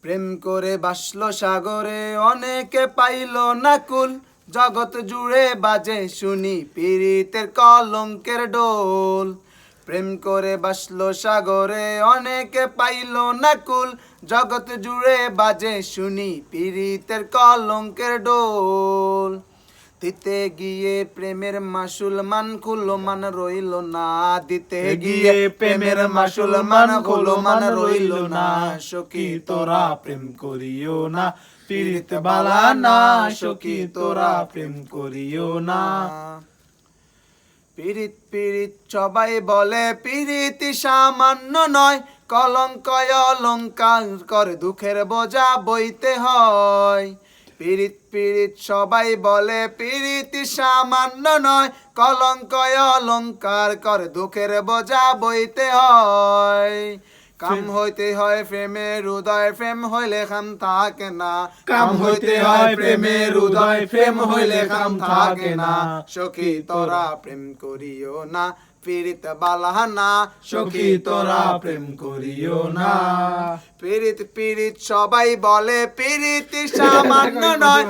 প্রেম করে বাসলো সাগরে অনেকে পাইল না কুল, জগৎ জুড়ে বাজে শুনি পীড়িতের কলঙ্কের ডোল। প্রেম করে বাসলো সাগরে অনেকে পাইল না কুল, জগৎ জুড়ে বাজে শুনি পীড়িতের কলঙ্কের ডোল। দিতে গিয়ে প্রেমের মাসুল মান খুলো মান রইল না, দিতে গিয়ে প্রেমের মাসুল মান খুলো মান রইল না। সখী তোরা প্রেম করিও না, পীড়িত বালা না। সখী তোরা প্রেম করিও না। পীড়িত পীড়িত সবাই বলে পীড়িতি সামান্য নয়, কলঙ্ক অলঙ্কার করে দুঃখের বোঝা বইতে হয়। পীড়িত পীড়িত সবাই বলে পীড়িতি সামান্য নয়, কলঙ্ক অলঙ্কার করে দুঃখের বোঝা বইতে হয়। কাম হইতে হয় প্রেমের হৃদয়, প্রেম হইলে কাম থাকে না। কাম হইতে হয় প্রেমের হৃদয়, প্রেম হইলে কাম থাকে না। সখী তোরা প্রেম করিও না, পীড়িত বালাহানা। সখী তোরা প্রেম করিও না। পীড়িত পীড়িত সবাই বলে পীড়িতি সামান্য নয়,